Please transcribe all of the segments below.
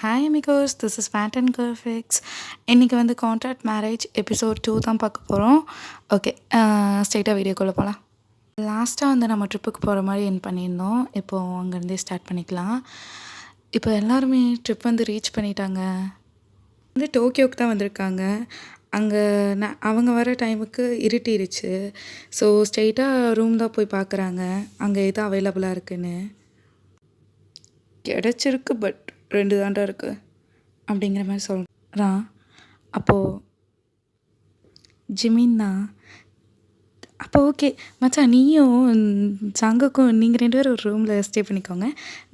Hi amigos, this is bad and curfix. இன்றைக்கி வந்து contract marriage episode 2 தான் பார்க்க போகிறோம். ஓகே, ஸ்ட்ரெயிட்டாக வீடியோக்குள்ளே போகலாம். லாஸ்ட்டாக வந்து நம்ம ட்ரிப்புக்கு போகிற மாதிரி என் பண்ணியிருந்தோம். இப்போது அங்கேருந்தே ஸ்டார்ட் பண்ணிக்கலாம். இப்போ எல்லாருமே ட்ரிப் வந்து ரீச் பண்ணிட்டாங்க. வந்து டோக்கியோக்கு தான் வந்திருக்காங்க. அங்கே அவங்க வர டைமுக்கு இருட்டிருச்சு. ஸோ ஸ்ட்ரெயிட்டாக ரூம் தான் போய் பார்க்குறாங்க, அங்கே எது அவைலபிளாக இருக்குன்னு. கிடச்சிருக்கு, பட் 2 தாண்டா இருக்குது அப்படிங்கிற மாதிரி சொல்கிறான். அப்போது ஜிமின் தான், அப்போ ஓகே மச்சான், நீயும் சங்குக்கும் நீங்கள் 2 பேரும் ஒரு ரூமில் ஸ்டே பண்ணிக்கோங்க,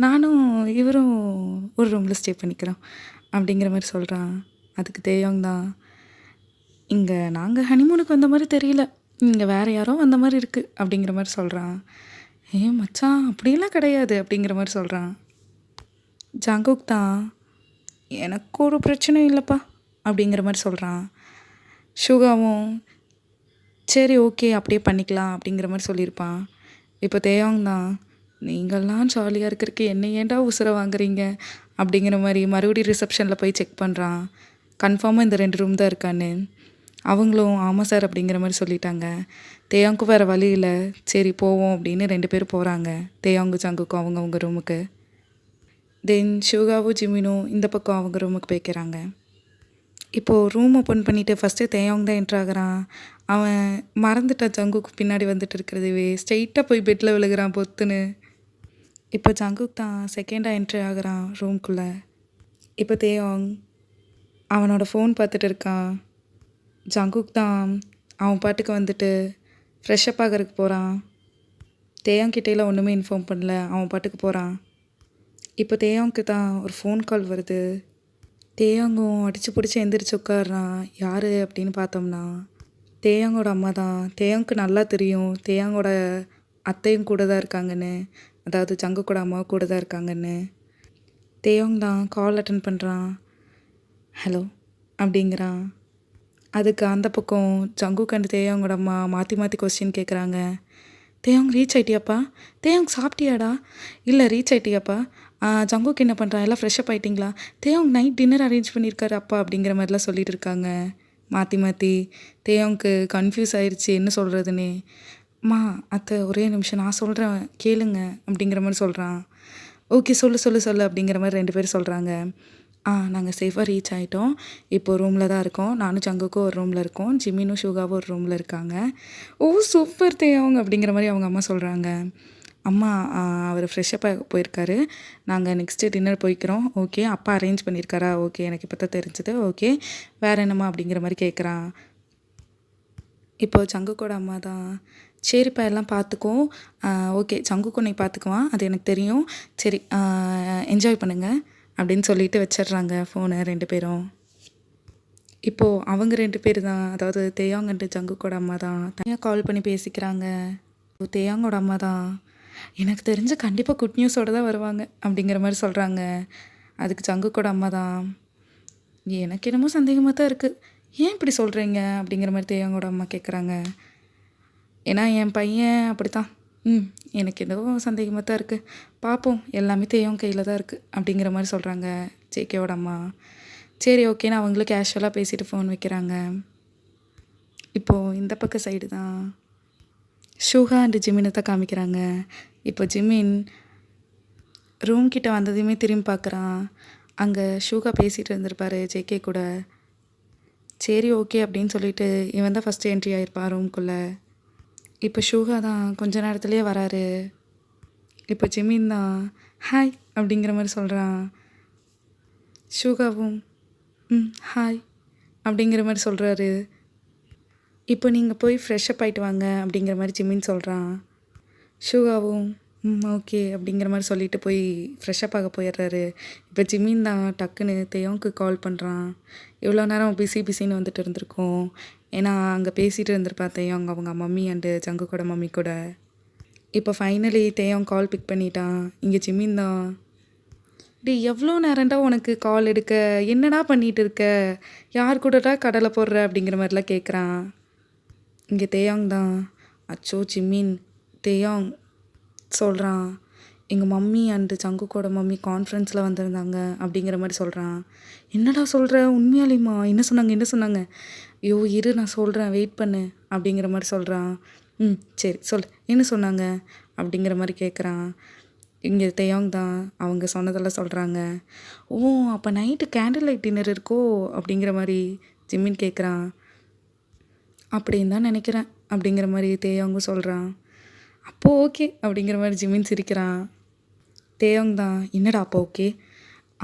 நானும் இவரும் ஒரு ரூமில் ஸ்டே பண்ணிக்கிறோம் அப்படிங்கிற மாதிரி சொல்கிறான். அதுக்கு தேயோங் தான், இங்கே நாங்கள் ஹனிமூனுக்கு வந்த மாதிரி தெரியல, இங்கே வேறு யாரோ வந்த மாதிரி இருக்குது அப்படிங்கிற மாதிரி சொல்கிறான். மச்சான் அப்படியெல்லாம் கிடையாது அப்படிங்கிற மாதிரி சொல்கிறான். ஜங்குக் தான், எனக்கு ஒரு பிரச்சனையும் இல்லைப்பா அப்படிங்கிற மாதிரி சொல்கிறான். ஷுகாவும் சரி ஓகே அப்படியே பண்ணிக்கலாம் அப்படிங்கிற மாதிரி சொல்லியிருப்பான். இப்போ தேயோங் தான், நீங்கள்லாம் ஜாலியாக இருக்கிறதுக்கு என்ன ஏன்டா உசுரை வாங்குறீங்க அப்படிங்கிற மாதிரி மறுபடியும் ரிசப்ஷனில் போய் செக் பண்ணுறான், கன்ஃபார்மாக இந்த 2 ரூம் தான் இருக்கான்னு. அவங்களும் ஆமாம் சார் அப்படிங்கிற மாதிரி சொல்லிட்டாங்க. தேயோங்க்கும் வேறு வழி இல்லை, சரி போவோம் அப்படின்னு 2 பேர் போகிறாங்க. தேயோங்கு ஜங்குக்கும் அவங்க ரூமுக்கு. தென் ஷுகாவும் ஜிமினும் இந்த பக்கம் அவங்க ரூமுக்கு போய்க்கிறாங்க. இப்போது ரூம் ஓப்பன் பண்ணிவிட்டு ஃபஸ்ட்டு தேயோங் தான் என்ட்ரு ஆகிறான். அவன் மறந்துட்டான் ஜங்குக்கு பின்னாடி வந்துட்டு இருக்கிறதுவே, ஸ்ட்ரெயிட்டாக போய் பெட்டில் விழுகிறான் பொத்துன்னு. இப்போ ஜங்குக் தான் செகண்டாக என்ட்ரு ஆகிறான் ரூம்குள்ளே. இப்போ தேயோங் அவனோட ஃபோன் பார்த்துட்டு இருக்கான். ஜங்குக் தான் அவன் பாட்டுக்கு வந்துட்டு ஃப்ரெஷ்அப் ஆகிறதுக்கு போகிறான். தேயோங் கிட்டேலாம் ஒன்றுமே இன்ஃபார்ம் பண்ணல, அவன் பாட்டுக்கு போகிறான். இப்போ தேயோங்க்கு தான் ஒரு ஃபோன் கால் வருது. தேயோங்கும் அடித்து பிடிச்சி எந்திரிச்சு உட்காடுறான். யார் அப்படின்னு பார்த்தோம்னா தேயோங்கோட அம்மா தான். தேயோங்க்கு நல்லா தெரியும் தேயோங்கோட அத்தையும் கூட தான் இருக்காங்கன்னு, அதாவது ஜங்குக்கோட அம்மாவும் கூட தான் இருக்காங்கன்னு. தேயோங் தான் கால் அட்டன் பண்ணுறான். ஹலோ அப்படிங்கிறான். அதுக்கு அந்த பக்கம் ஜங்குக் அண்ட் தேயோங்கோட அம்மா மாற்றி மாற்றி கொஸ்டின் கேட்குறாங்க. தேயோங் ரீச் ஆகிட்டியாப்பா? தேயோங் சாப்பிட்டியாடா? இல்லை ரீச் ஆகிட்டியாப்பா? ஜங்குக்கு என்ன பண்ணுறான்? எல்லாம் ஃப்ரெஷ்அப் ஆகிட்டிங்களா? தேயோங் நைட் டின்னர் அரேஞ்ச் பண்ணியிருக்காரு அப்பா அப்படிங்கிற மாதிரிலாம் சொல்லிட்டு இருக்காங்க மாற்றி மாற்றி. தேயோங்க்கு கன்ஃபியூஸ் ஆயிடுச்சு என்ன சொல்கிறதுன்னு. அம்மா அத்தை ஒரே நிமிஷம் நான் சொல்கிறேன் கேளுங்க அப்படிங்கிற மாதிரி சொல்கிறான். ஓகே சொல்லு அப்படிங்கிற மாதிரி 2 பேர் சொல்கிறாங்க. நாங்கள் சேஃபாக ரீச் ஆகிட்டோம், இப்போது ரூமில் தான் இருக்கோம், நானும் ஜங்குக்கும் ஒரு ரூமில் இருக்கோம், ஜிமினும் ஷுகாவும் ஒரு ரூமில் இருக்காங்க. ஓ சூப்பர் தேயோங் அப்படிங்கிற மாதிரி அவங்க அம்மா சொல்கிறாங்க. அம்மா அவர் ஃப்ரெஷ்ஷப்பாக போயிருக்காரு, நாங்கள் நெக்ஸ்ட்டு டின்னர் போய்க்கிறோம். ஓகே அப்பா அரேஞ்ச் பண்ணியிருக்காரா? ஓகே எனக்கு இப்போ தான் தெரிஞ்சது. ஓகே வேறு என்னம்மா அப்படிங்கிற மாதிரி கேட்குறான். இப்போது ஜங்குக்கோட அம்மா தான், சரிப்பா எல்லாம் பார்த்துக்கோ, ஓகே ஜங்குக்கு நீ பார்த்துக்குவான் அது எனக்கு தெரியும், சரி என்ஜாய் பண்ணுங்கள் அப்படின்னு சொல்லிட்டு வச்சிடுறாங்க ஃபோனை 2 பேரும். இப்போது அவங்க 2 பேர் தான், அதாவது தேயோங் அண்ட் ஜங்குக்கோட அம்மா தான் தனியாக கால் பண்ணி பேசிக்கிறாங்க. தேயோங்கோட அம்மா தான், எனக்கு தெரிஞ்சு கண்டிப்பாக குட் நியூஸோடு தான் வருவாங்க அப்படிங்கிற மாதிரி சொல்கிறாங்க. அதுக்கு ஜங்குக்கோட அம்மா தான், எனக்கு என்னமோ சந்தேகமாக தான் இருக்குது, ஏன் இப்படி சொல்கிறீங்க அப்படிங்கிற மாதிரி தேயோங்கோட அம்மா கேட்குறாங்க. ஏன்னா என் பையன் அப்படி தான், எனக்கு என்னவோ சந்தேகமாக தான் இருக்குது, பார்ப்போம் எல்லாமே தேயோங் கையில் தான் இருக்குது அப்படிங்கிற மாதிரி சொல்கிறாங்க ஜேகேவோட அம்மா. சரி ஓகேன்னு அவங்களும் கேஷுவலாக பேசிட்டு ஃபோன் வைக்கிறாங்க. இப்போது இந்த பக்கம் சைடு தான் ஷுகா அண்ட் ஜிமினை தான் காமிக்கிறாங்க. இப்போ ஜிமின் ரூம் கிட்ட வந்ததையுமே திரும்பி பார்க்குறான். அங்கே ஷுகா பேசிகிட்டு இருந்திருப்பார் ஜேகே கூட. சரி ஓகே அப்படின்னு சொல்லிட்டு இவன் தான் ஃபஸ்ட்டு என்ட்ரி ஆகிருப்பான் ரூம்குள்ளே. இப்போ ஷுகா தான் கொஞ்ச நேரத்துலேயே வராரு. இப்போ ஜிமின் தான் ஹாய் அப்படிங்கிற மாதிரி சொல்கிறான். ஷுகாவும் ஹாய் அப்படிங்கிற மாதிரி சொல்கிறாரு. இப்போ நீங்கள் போய் ஃப்ரெஷ்அப் ஆகிட்டு வாங்க அப்படிங்கிற மாதிரி ஜிமின் சொல்கிறான். ஷுகாவும் ஓகே அப்படிங்கிற மாதிரி சொல்லிட்டு போய் ஃப்ரெஷ்அப் ஆக போயிடுறாரு. இப்போ ஜிமின் தான் டக்குன்னு தேயோங்க்கு கால் பண்ணுறான். இவ்வளோ நேரம் பிஸின்னு வந்துட்டு இருந்திருக்கோம், ஏன்னா அங்கே பேசிகிட்டு இருந்திருப்பா தேயோங் அவங்க மம்மி அண்டு ஜங்குக்கோட மம்மி கூட. இப்போ ஃபைனலி தேயோங் கால் பிக் பண்ணிட்டான். இங்கே ஜிமின் தான், எவ்வளோ நேரம்டா உனக்கு கால் எடுக்க, என்னடா பண்ணிகிட்டு இருக்க, யார் கூடடா கடலை போடுற அப்படிங்கிற மாதிரிலாம் கேட்குறான். இங்கே தேயோங் தான், அச்சோ ஜிமின் தேயோங் சொல்கிறான், எங்கள் மம்மி அண்டு ஜங்குக்கோட மம்மி கான்ஃபரன்ஸில் வந்திருந்தாங்க அப்படிங்கிற மாதிரி சொல்கிறான். என்னடா சொல்கிற, உண்மையாலேயுமா, என்ன சொன்னாங்க என்ன சொன்னாங்க? ஐயோ இரு நான் சொல்கிறேன், வெயிட் பண்ணு அப்படிங்கிற மாதிரி சொல்கிறான். ம் சரி சொல், என்ன சொன்னாங்க அப்படிங்கிற மாதிரி கேட்குறான். இங்கே தேயோங் தான் அவங்க சொன்னதெல்லாம் சொல்கிறாங்க. ஓ அப்போ நைட்டு கேண்டில் லைட் டின்னர் இருக்கோ அப்படிங்கிற மாதிரி ஜிமின் கேட்குறான். அப்படின்னு தான் நினைக்கிறேன் அப்படிங்கிற மாதிரி தேயோங்கும் சொல்கிறான். அப்போது ஓகே அப்படிங்கிற மாதிரி ஜிமின் சிரிக்கிறான். தேயோங் தான் என்னடா அப்போ ஓகே,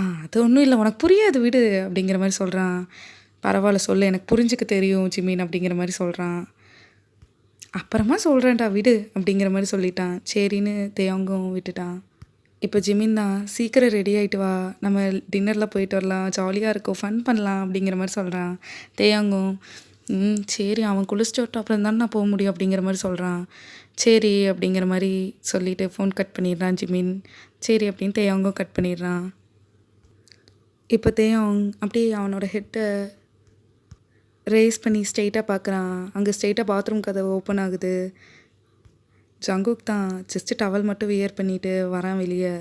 அது ஒன்றும் இல்லை, உனக்கு புரியாது விடு அப்படிங்கிற மாதிரி சொல்கிறான். பரவாயில்ல சொல்லு, எனக்கு புரிஞ்சுக்க தெரியும் ஜிமின் அப்படிங்கிற மாதிரி சொல்கிறான். அப்புறமா சொல்கிறேன்டா விடு அப்படிங்கிற மாதிரி சொல்லிட்டான். சரின்னு தேயோங்கும் விட்டுட்டான். இப்போ ஜிமின் தான் சீக்கிரம் ரெடி ஆகிட்டு வா, நம்ம டின்னரில் போயிட்டு வரலாம், ஜாலியாக இருக்கும், ஃபன் பண்ணலாம் அப்படிங்கிற மாதிரி சொல்கிறான். தேயோங்கும் சரி அவன் குளிச்சுட்டு வரட்டும் அப்புறம் தானே நான் போக முடியும் அப்படிங்கிற மாதிரி சொல்கிறான். சரி அப்படிங்கிற மாதிரி சொல்லிவிட்டு ஃபோன் கட் பண்ணிடுறான் ஜிமின். சரி அப்படின்னு தேயோங்கும் கட் பண்ணிடுறான். இப்போ தேயோங் அப்படியே அவனோட ஹெட்டை ரேஸ் பண்ணி ஸ்ட்ரெயிட்டாக பார்க்குறான். அங்கே ஸ்ட்ரெயிட்டாக பாத்ரூம் கதவு ஓப்பன் ஆகுது. ஜங்குக் தான் ஜஸ்ட்டு டவல் மட்டும் வியர் பண்ணிவிட்டு வரான் வெளியே.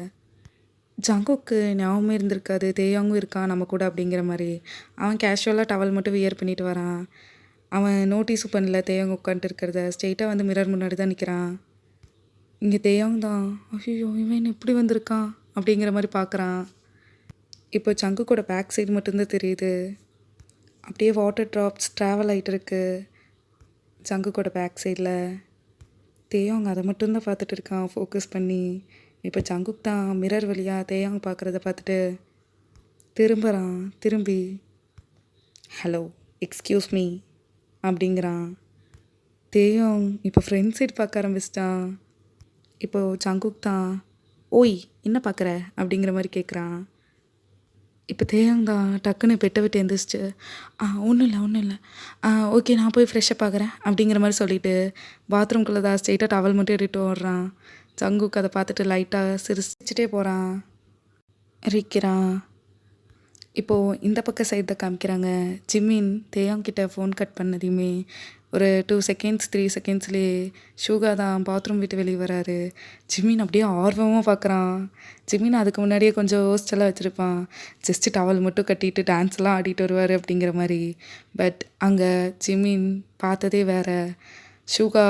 ஜங்குக்கு ஞாபகமே இருந்திருக்காது தேயோங்கும் இருக்கான் நம்ம கூட அப்படிங்கிற மாதிரி. அவன் கேஷுவலாக டவல் மட்டும் வியர் பண்ணிட்டு வரான். அவன் நோட்டீஸும் பண்ணல தேயோங் உட்காந்துட்டு இருக்கிறத. ஸ்ட்ரெயிட்டாக வந்து மிரர் முன்னாடி தான் நிற்கிறான். இங்கே தேயோங் தான் ஐயோ இவன் இப்படி வந்திருக்கான் அப்படிங்கிற மாதிரி பார்க்குறான். இப்போ ஜங்குக்கோட பேக் சைடு மட்டும்தான் தெரியுது. அப்படியே வாட்டர் ட்ராப்ஸ் ட்ராவல் ஆகிட்டு இருக்கு ஜங்குக்கோட பேக் சைடில். தேயோங் அதை மட்டும்தான் பார்த்துட்டு இருக்கான் ஃபோக்கஸ் பண்ணி. இப்போ ஜங்குக் தான் மிரர் வழியாக தேயோங் பார்க்குறத பார்த்துட்டு திரும்புகிறான். திரும்பி ஹலோ எக்ஸ்கியூஸ் மீ அப்படிங்கிறான். தேயோங் இப்போ ஃப்ரெண்ட் சைடு பார்க்க ஆரம்பிச்சிட்டான். இப்போது ஜங்குக் தான் ஓய் என்ன பார்க்குற அப்படிங்கிற மாதிரி கேட்குறான். இப்போ தேயோங் தான் டக்குன்னு பெட்டை விட்டு எழுந்திரிச்சிட்டு ஒன்றும் இல்லை ஓகே நான் போய் ஃப்ரெஷ்ஷப் ஆகிறேன் அப்படிங்கிற மாதிரி சொல்லிவிட்டு பாத்ரூம்குள்ளே தான் ஸ்ட்ரெயிட்டாக டவல் மட்டும் எடுத்துகிட்டு ஓடுறான். ஜங்குக் அதை பார்த்துட்டு லைட்டாக சிரிச்சிட்டே போகிறான், இருக்கிறான். இப்போது இந்த பக்கம் சைடு தான் காமிக்கிறாங்க. ஜிமின் தேயோங் கிட்ட ஃபோன் கட் பண்ணதையுமே ஒரு 2 செகண்ட்ஸ் 3 செகண்ட்ஸ்லேயே ஷூகா தான் பாத்ரூம் விட்டு வெளியே வராரு. ஜிமின் அப்படியே ஆர்வமாக பார்க்குறான். ஜிமின் அதுக்கு முன்னாடியே கொஞ்சம் ஹோஸ்டெல்லாம் வச்சுருப்பான், ஜஸ்ட்டு டவல் மட்டும் கட்டிட்டு டான்ஸ்லாம் ஆடிட்டு வருவார் அப்படிங்கிற மாதிரி. பட் அங்கே ஜிமின் பார்த்ததே வேறு. ஷூகா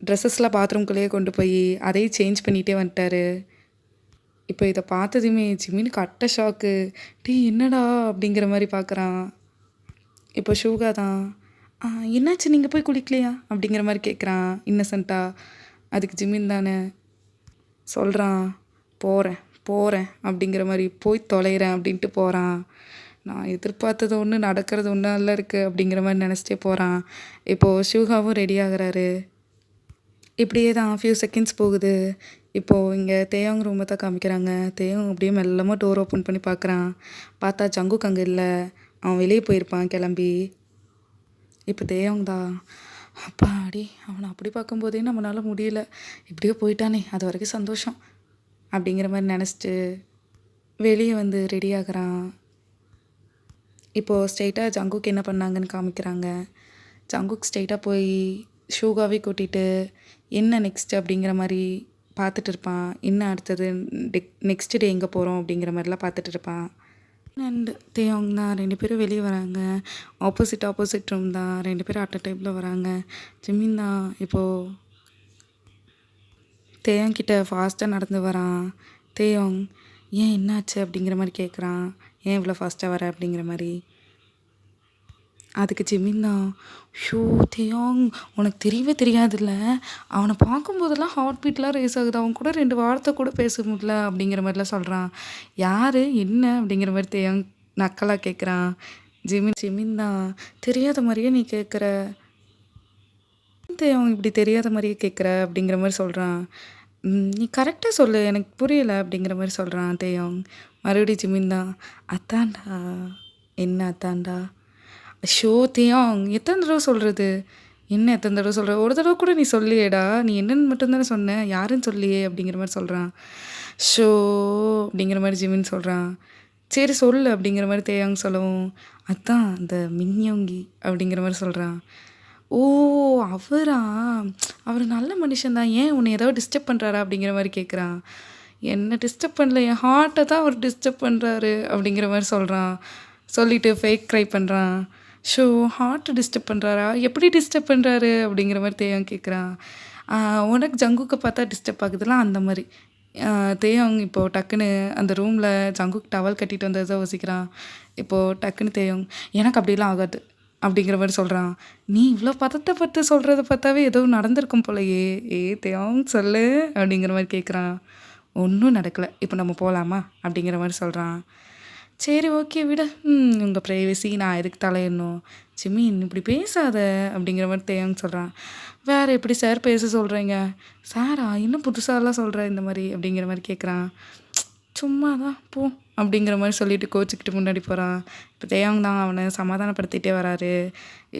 ட்ரெஸ்ஸஸ்லாம் பாத்ரூம்குள்ளேயே கொண்டு போய் அதையும் சேஞ்ச் பண்ணிகிட்டே வந்துட்டார். இப்போ இதை பார்த்ததுமே ஜிமினுக்கு அட்டை ஷாக்கு. என்னடா அப்படிங்கிற மாதிரி பார்க்குறான். இப்போ ஷூகா தான் என்னாச்சு நீங்கள் போய் குளிக்கலையா அப்படிங்கிற மாதிரி கேட்குறான் இன்னசென்ட்டாக. அதுக்கு ஜிமின் தானே சொல்கிறான் போகிறேன் அப்படிங்கிற மாதிரி, போய் தொலைகிறேன் அப்படின்ட்டு போகிறான். நான் எதிர்பார்த்தது ஒன்று நடக்கிறது ஒன்று நல்லா இருக்குது அப்படிங்கிற மாதிரி நினச்சிட்டே போகிறான். இப்போது ஷூகாவும் ரெடி ஆகுறாரு. இப்படியே தான் ஃபியூ செகண்ட்ஸ் போகுது. இப்போது இங்கே தேயோங் ரூமை தான் காமிக்கிறாங்க. தேயோங் அப்படியே மெல்லமாக டோர் ஓப்பன் பண்ணி பார்க்குறான். பார்த்தா ஜங்குக் அங்கே இல்லை, அவன் வெளியே போயிருப்பான் கிளம்பி. இப்போ தேயோங் தான் அப்பாடி அவனை அப்படி பார்க்கும்போதே நம்மளால் முடியல, இப்படியோ போயிட்டானே அது வரைக்கும் சந்தோஷம் அப்படிங்கிற மாதிரி நினச்சிட்டு வெளியே வந்து ரெடி ஆகுறான். இப்போது ஸ்ட்ரெயிட்டாக ஜங்குக் என்ன பண்ணாங்கன்னு காமிக்கிறாங்க. ஜங்குக் ஸ்ட்ரெயிட்டாக போய் ஷூகாவே கூட்டிகிட்டு என்ன நெக்ஸ்ட்டு அப்படிங்கிற மாதிரி பார்த்துட்டு இருப்பான். என்ன அடுத்தது நெக்ஸ்ட் டே எங்கே போகிறோம் அப்படிங்கிற மாதிரிலாம் பார்த்துட்டு இருப்பான். அண்ட் தேயோங் தான் 2 பேரும் வெளியே வராங்க. ஆப்போசிட் ரூம் தான், 2 பேரும் அட் அ டைமில் வராங்க. ஜிமின் தான் இப்போது தேயோங் கிட்ட ஃபாஸ்ட்டாக நடந்து வரான். தேயோங் ஏன் என்னாச்சு அப்படிங்கிற மாதிரி கேட்குறான். ஏன் இவ்வளோ ஃபாஸ்ட்டாக வர அப்படிங்கிற மாதிரி. அதுக்கு ஜிமின் தான் ஷோ தேயோங் உனக்கு தெரியவே தெரியாதுல்ல, அவனை பார்க்கும்போதெல்லாம் ஹார்ட் பீட்லாம் ரேஸ் ஆகுது, அவன் கூட 2 வார்த்தை கூட பேச முடியல அப்படிங்கிற மாதிரிலாம் சொல்கிறான். யார் என்ன அப்படிங்கிற மாதிரி தேயோங் நக்கலாக கேட்குறான். ஜிமின் தான் தெரியாத மாதிரியே நீ கேட்குற, தேயோங் இப்படி தெரியாத மாதிரியே கேட்குற அப்படிங்கிற மாதிரி சொல்கிறான். நீ கரெக்டாக சொல்லு எனக்கு புரியலை அப்படிங்கிற மாதிரி சொல்கிறான் தேயோங். மறுபடியும் ஜிமின் தான் அத்தான்டா என்ன அத்தான்டா. ஷோ தேயோங் எத்தனை தடவை சொல்கிறது, என்ன எத்தனை தடவை சொல்கிற, ஒரு தடவை கூட நீ சொல்லியேடா, நீ என்னென்னு மட்டும்தானே சொன்ன, யாருன்னு சொல்லியே அப்படிங்கிற மாதிரி சொல்கிறான். ஷோ அப்படிங்கிற மாதிரி ஜிமின் சொல்கிறான். சரி சொல்லு அப்படிங்கிற மாதிரி தேயோங் சொல்லவும் அதான் அந்த மின்யோங்கி அப்படிங்கிற மாதிரி சொல்கிறான். ஓ ஓ! அவரா? அவரு நல்ல மனுஷன் தான். ஏன் உன்ன ஏதாவது டிஸ்டர்ப் பண்றாரா? அப்படிங்கிற மாரி கேட்குறான். என்ன டிஸ்டர்ப் பண்ணல. என் ஹார்ட்ட தான் அவர் டிஸ்டர்ப் பண்றாரு அப்படிங்கிற மாரி சொல்றான். சொல்லிட்டு ஃபேக் க்ரை பண்றான். ஷோ ஹார்ட்ட டிஸ்டர்ப் பண்றாரா? எப்படி டிஸ்டர்ப் பண்றாரு? அப்படிங்கிற மாரி தேயாங் கேட்குறான். உனக்கு ஜங்குக்க பார்த்தா டிஸ்டர்ப் ஆகுதுல்ல அந்த மாரி. தேயோங் இப்போ டக்குன்னு அந்த ரூமில் ஜங்குக் டவல் கட்டிட்டு வந்ததை யோசிக்கிறான். இப்போது டக்குன்னு தேயோங் எனக்கு அப்படிலாம் ஆகாது அப்படிங்கிற மாதிரி சொல்கிறான். நீ இவ்வளோ பதட்டப்பட்டு சொல்கிறத பார்த்தாவே ஏதோ நடந்திருக்கும் போலயே. தேயோங் சொல்லு அப்படிங்கிற மாதிரி கேட்குறான். ஒன்றும் நடக்கலை, இப்போ நம்ம போகலாமா அப்படிங்கிற மாதிரி சொல்கிறான். சரி ஓகே விட, உங்கள் ப்ரைவசி நான் எதுக்கு தலையிடணும். ஜிமின் இப்படி பேசாத அப்படிங்கிற மாதிரி தேயோங் சொல்கிறான். வேறு எப்படி சார் பேச சொல்கிறீங்க? சாரா இன்னும் புதுசாலாம் சொல்கிற இந்த மாதிரி அப்படிங்கிற மாதிரி கேட்குறான். சும்மா தான் போ அப்படிங்கிற மாதிரி சொல்லிட்டு கோச்சிக்கிட்டு முன்னாடி போகிறான். இப்போ தேயாங் தான் அவனை சமாதானப்படுத்திகிட்டே வராரு.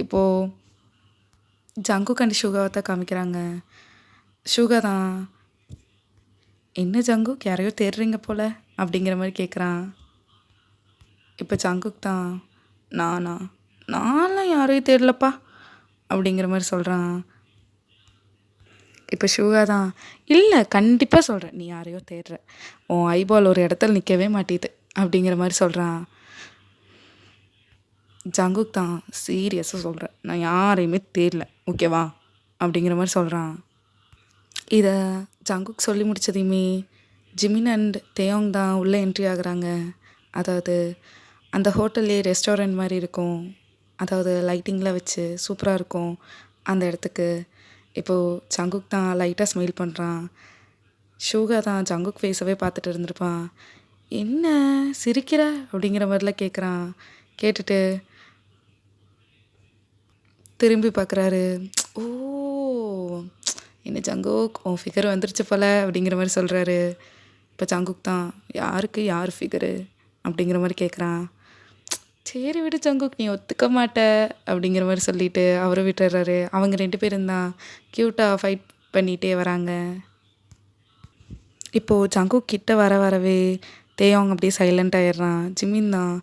இப்போது ஜங்குக் அண்ட் ஷுகாவை தான் காமிக்கிறாங்க. ஷுகா தான், என்ன ஜங்குக் யாரையோ தேடுறீங்க போல் அப்படிங்கிற மாதிரி கேட்குறான். இப்போ ஜங்குக் தான், நான்லாம் யாரையும் தேடலப்பா அப்படிங்கிற மாதிரி சொல்கிறான். இப்போ ஷுகா தான், இல்லை கண்டிப்பாக சொல்கிறேன் நீ யாரையோ தேடுற, உன் ஐபால் ஒரு இடத்துல நிற்கவே மாட்டேது அப்படிங்கிற மாதிரி சொல்கிறான். ஜங்குக் தான், சீரியஸாக சொல்கிறேன் நான் யாரையுமே தேடல ஓகேவா அப்படிங்கிற மாதிரி சொல்கிறான். இதை ஜங்குக் சொல்லி முடித்ததையுமே ஜிமின் அண்ட் தேயோங் தான் உள்ளே என்ட்ரி ஆகுறாங்க. அதாவது அந்த ஹோட்டல்லே ரெஸ்டாரண்ட் மாதிரி இருக்கும், அதாவது லைட்டிங்கில் வச்சு சூப்பராக இருக்கும் அந்த இடத்துக்கு. இப்போது ஜங்குக் தான் லைட்டாக ஸ்மைல் பண்ணுறான். ஷூகா தான் ஜங்குக் ஃபேஸவே பார்த்துட்டு இருந்திருப்பான். என்ன சிரிக்கிற அப்படிங்கிற மாதிரிலாம் கேட்குறான். கேட்டுட்டு திரும்பி பார்க்குறாரு. ஓ என்ன ஜங்குக் உன் ஃபிகர் வந்துருச்சு போல அப்படிங்கிற மாதிரி சொல்கிறாரு. இப்போ ஜங்குக் தான், யாருக்கு யார் ஃபிகரு அப்படிங்கிற மாதிரி கேட்குறான். சரி விடு ஜங்குக் நீ ஒத்துக்க மாட்ட அப்படிங்கிற மாதிரி சொல்லிவிட்டு அவரை விட்டுறாரு. அவங்க 2 பேரும் தான் க்யூட்டாக ஃபைட் பண்ணிகிட்டே வராங்க. இப்போது ஜங்குக் கிட்ட வரவே தேயாங் அப்படியே சைலண்ட் ஆயிடுறான். ஜிமின் தான்,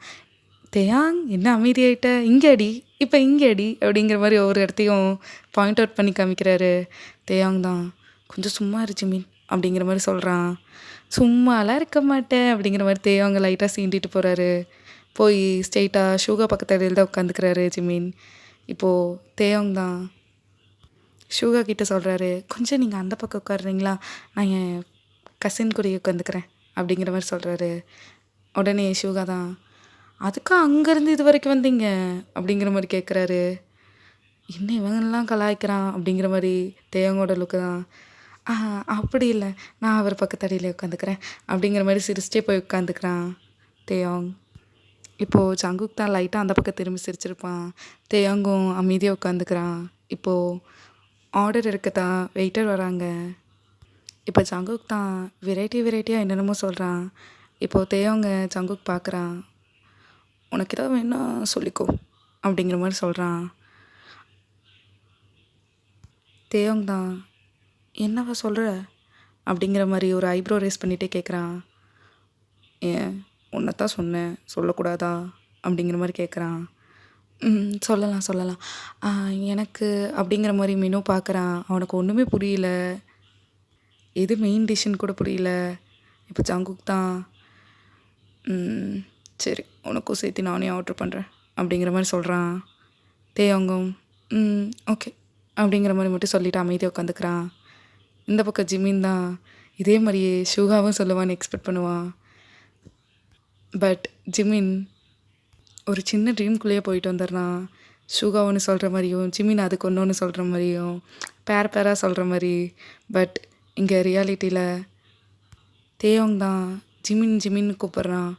தேயாங் என்ன அமைதியாயிட்ட, இங்கே அடி இப்போ இங்கே அடி அப்படிங்கிற மாதிரி ஒவ்வொரு இடத்தையும் பாயிண்ட் அவுட் பண்ணி காமிக்கிறாரு. தேயாங் தான், கொஞ்சம் சும்மா இரு ஜிமின் அப்படிங்கிற மாதிரி சொல்கிறான். சும்மாலாம் இருக்க மாட்டேன் அப்படிங்கிற மாதிரி தேயாங்க லைட்டாக சீண்டிட்டு போகிறாரு. போய் ஸ்ட்ரெயிட்டாக ஷூகா பக்கத்தில் தான் உட்காந்துக்கிறாரு ஜிமின். இப்போது தேயோங் தான் ஷூகா கிட்டே சொல்கிறாரு, கொஞ்சம் நீங்கள் அந்த பக்கம் உட்காடுறீங்களா, நான் என் கசின் கூட உட்காந்துக்கிறேன் அப்படிங்கிற மாதிரி சொல்கிறாரு. உடனே ஷூகா தான், அதுக்கா அங்கேருந்து இது வரைக்கும் வந்தீங்க அப்படிங்கிற மாதிரி கேட்குறாரு. இன்னும் இவங்கெல்லாம் கலாய்க்கிறான் அப்படிங்கிற மாதிரி தேயோங்கோட லுக்கு தான். அப்படி இல்லை, நான் அவர் பக்கத்தடியில் உட்காந்துக்கிறேன் அப்படிங்கிற மாதிரி சிரிச்சிட்டே போய் உட்காந்துக்கிறான் தேயோங். இப்போது ஜங்குக் தான் லைட்டாக அந்த பக்கம் திரும்பி சிரிச்சிருப்பான். தேயாங்கும் அமைதியாக உட்காந்துக்கிறான். இப்போது ஆர்டர் இருக்கத்தான் வெயிட்டர் வராங்க. இப்போ ஜங்குக் தான் வெரைட்டியாக என்னென்னமோ சொல்கிறான். இப்போது தேயாங்க ஜங்குக் பார்க்குறான். உனக்கு ஏதாவது வேணா சொல்லிக்கோ அப்படிங்கிற மாதிரி சொல்கிறான். தேயோங் தான், என்னவா சொல்கிற அப்படிங்கிற மாதிரி ஒரு ஐப்ரோ ரேஸ் பண்ணிகிட்டே கேட்குறான். ஏன் உன்னைத்தான் சொன்னேன் சொல்லக்கூடாதா அப்படிங்கிற மாதிரி கேட்குறான். சொல்லலாம் எனக்கு அப்படிங்கிற மாதிரி மெனு பார்க்குறான். அவனுக்கு ஒன்றுமே புரியல, எது மெயின் டிஷ்ஷுன்னு கூட புரியல. இப்போ ஜங்குக் தான், சரி உனக்கும் சேர்த்து நானே ஆர்டர் பண்ணுறேன் அப்படிங்கிற மாதிரி சொல்கிறான். தேயாங்கும் ஓகே அப்படிங்கிற மாதிரி மட்டும் சொல்லிவிட்டு அமைதியாக உட்காந்துக்கிறான். இந்த பக்கம் ஜிமின் தான் இதே மாதிரியே ஷூகாவும் சொல்லுவான்னு எக்ஸ்பெக்ட் பண்ணுவான். பட் ஜிமின் ஒரு சின்ன ட்ரீம்குள்ளேயே போயிட்டு வந்துடுறான். ஷூகா ஒன்று சொல்கிற மாதிரியும் ஜிமின் அதுக்கு ஒன்று சொல்கிற மாதிரியும் பேராக சொல்கிற மாதிரி. பட் இங்கே ரியாலிட்டியில் தேயோங் தான் ஜிமின் கூப்பிட்றான்.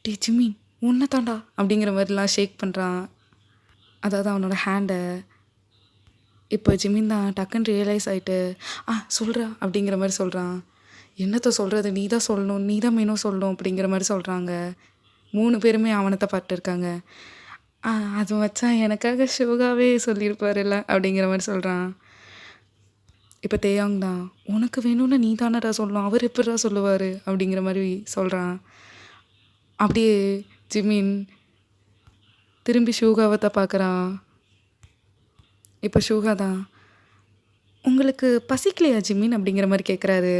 டே ஜிமின் உன்னை தாண்டா அப்படிங்கிற மாதிரிலாம் ஷேக் பண்ணுறான், அதாவது அவனோட ஹேண்டை. இப்போ ஜிமின் தான் டக்குன்னு ரியலைஸ் ஆகிட்டு சொல்கிறா அப்படிங்கிற மாதிரி சொல்கிறான். என்னத்தை சொல்கிறது, நீ தான் சொல்லணும், நீ தான் மெனு சொல்லணும் அப்படிங்கிற மாதிரி சொல்கிறாங்க. 3 பேருமே அவனத்தை பார்த்துருக்காங்க. அது வச்சான் எனக்காக ஷோகாவே சொல்லியிருப்பாருல்ல அப்படிங்கிற மாதிரி சொல்கிறான். இப்போ தேயாங் தான், உனக்கு வேணும்னு நீ தானடா சொல்லணும், அவர் எப்படிடா சொல்லுவார் அப்படிங்கிற மாதிரி சொல்கிறான். அப்படியே ஜிமின் திரும்பி ஷூகாவை தான் பார்க்குறான். இப்போ ஷூகா தான், "உங்களுக்கு பசிக்கலையா ஜிமின்?" அப்படிங்கிற மாரி கேட்குறாரு.